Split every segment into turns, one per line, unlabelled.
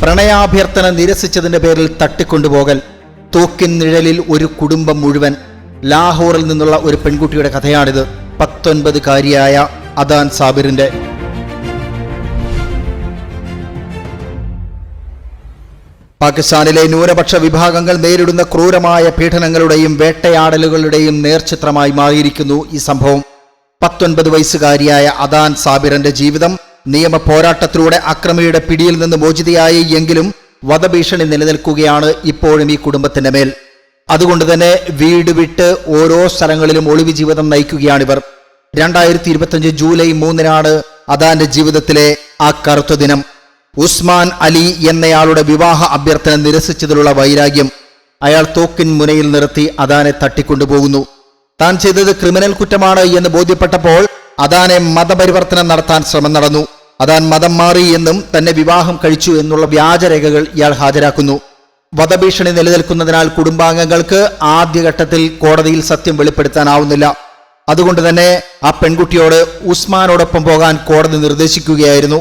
പ്രണയാഭ്യർത്ഥന നിരസിച്ചതിന്റെ പേരിൽ തട്ടിക്കൊണ്ടുപോകൽ, തോക്കിൻ നിഴലിൽ ഒരു കുടുംബം മുഴുവൻ. ലാഹോറിൽ നിന്നുള്ള ഒരു പെൺകുട്ടിയുടെ കഥയാണിത്. 19-കാരിയായ അദാൻ സാബിറിന്റെ. പാകിസ്ഥാനിലെ ന്യൂനപക്ഷ വിഭാഗങ്ങൾ നേരിടുന്ന ക്രൂരമായ പീഡനങ്ങളുടെയും വേട്ടയാടലുകളുടെയും നേർചിത്രമായി മാറിയിരിക്കുന്നു ഈ സംഭവം. 19 വയസ്സുകാരിയായ അദാൻ സാബിറിന്റെ ജീവിതം നിയമ പോരാട്ടത്തിലൂടെ അക്രമിയുടെ പിടിയിൽ നിന്ന് മോചിതയായി എങ്കിലും വധഭീഷണി നിലനിൽക്കുകയാണ് ഇപ്പോഴും ഈ കുടുംബത്തിന്റെ മേൽ. അതുകൊണ്ട് തന്നെ വീട് വിട്ട് ഓരോ സ്ഥലങ്ങളിലും ഒളിവ് ജീവിതം നയിക്കുകയാണിവർ. 2025 ജൂലൈ 3 അദാന്റെ ജീവിതത്തിലെ ആ കറുത്ത ദിനം. ഉസ്മാൻ അലി എന്നയാളുടെ വിവാഹ അഭ്യർത്ഥന നിരസിച്ചതിലുള്ള വൈരാഗ്യം. അയാൾ തോക്കിൻ മുനയിൽ നിർത്തി അദാനെ തട്ടിക്കൊണ്ടുപോകുന്നു. താൻ ചെയ്തത് ക്രിമിനൽ കുറ്റമാണ് എന്ന് ബോധ്യപ്പെട്ടപ്പോൾ അദാനെ മതപരിവർത്തനം നടത്താൻ ശ്രമം നടന്നു. അദാൻ മതം മാറി എന്നും തന്നെ വിവാഹം കഴിച്ചു എന്നുള്ള വ്യാജരേഖകൾ ഇയാൾ ഹാജരാക്കുന്നു. വധഭീഷണി നിലനിൽക്കുന്നതിനാൽ കുടുംബാംഗങ്ങൾക്ക് ആദ്യഘട്ടത്തിൽ കോടതിയിൽ സത്യം വെളിപ്പെടുത്താനാവുന്നില്ല. അതുകൊണ്ട് തന്നെ ആ പെൺകുട്ടിയോട് ഉസ്മാനോടൊപ്പം പോകാൻ കോടതി നിർദ്ദേശിക്കുകയായിരുന്നു.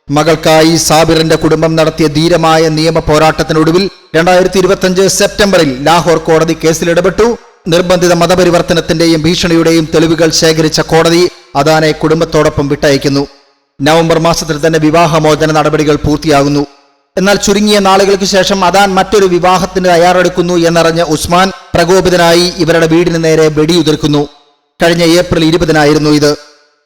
മകൾക്കായി സാബിറിന്റെ കുടുംബം നടത്തിയ ധീരമായ നിയമ പോരാട്ടത്തിനൊടുവിൽ 2025 സെപ്റ്റംബറിൽ ലാഹോർ കോടതി കേസിൽ ഇടപെട്ടു. നിർബന്ധിത മതപരിവർത്തനത്തിന്റെയും ഭീഷണിയുടെയും തെളിവുകൾ ശേഖരിച്ച കോടതി അദാനെ കുടുംബത്തോടൊപ്പം വിട്ടയക്കുന്നു. നവംബർ മാസത്തിൽ തന്നെ വിവാഹമോചന നടപടികൾ പൂർത്തിയാകുന്നു. എന്നാൽ ചുരുങ്ങിയ നാളുകൾക്ക് ശേഷം അദാൻ മറ്റൊരു വിവാഹത്തിന് തയ്യാറെടുക്കുന്നു എന്നറിഞ്ഞ ഉസ്മാൻ പ്രകോപിതനായി ഇവരുടെ വീടിന് നേരെ വെടിയുതിർക്കുന്നു. കഴിഞ്ഞ ഏപ്രിൽ 20 ഇത്.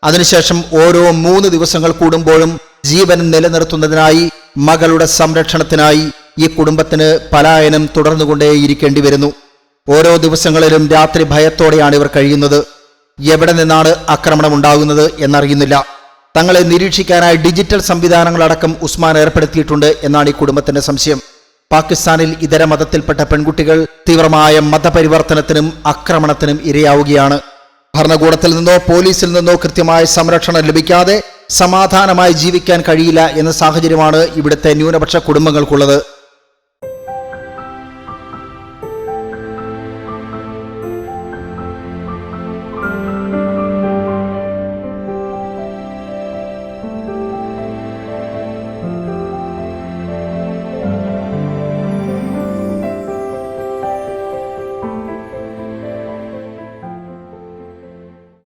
അതിനുശേഷം ഓരോ 3 ദിവസങ്ങൾ കൂടുമ്പോഴും ജീവൻ നിലനിർത്തുന്നതിനായി, മകളുടെ സംരക്ഷണത്തിനായി ഈ കുടുംബത്തിന് പലായനം തുടർന്നുകൊണ്ടേയിരിക്കേണ്ടി വരുന്നു. ഓരോ ദിവസങ്ങളിലും രാത്രി ഭയത്തോടെയാണ് ഇവർ കഴിയുന്നത്. എവിടെ നിന്നാണ് ആക്രമണം ഉണ്ടാകുന്നത് എന്നറിയുന്നില്ല. തങ്ങളെ നിരീക്ഷിക്കാനായി ഡിജിറ്റൽ സംവിധാനങ്ങളടക്കം ഉസ്മാൻ ഏർപ്പെടുത്തിയിട്ടുണ്ട് എന്നാണ് ഈ കുടുംബത്തിന്റെ സംശയം. പാകിസ്ഥാനിൽ ഇതര മതത്തിൽപ്പെട്ട പെൺകുട്ടികൾ തീവ്രമായ മതപരിവർത്തനത്തിനും ആക്രമണത്തിനും ഇരയാവുകയാണ്. ഭരണകൂടത്തിൽ നിന്നോ പോലീസിൽ നിന്നോ കൃത്യമായ സംരക്ഷണം ലഭിക്കാതെ സമാധാനമായി ജീവിക്കാൻ കഴിയില്ല എന്ന സാഹചര്യമാണ് ഇവിടുത്തെ ന്യൂനപക്ഷ കുടുംബങ്ങൾക്കുള്ളത്.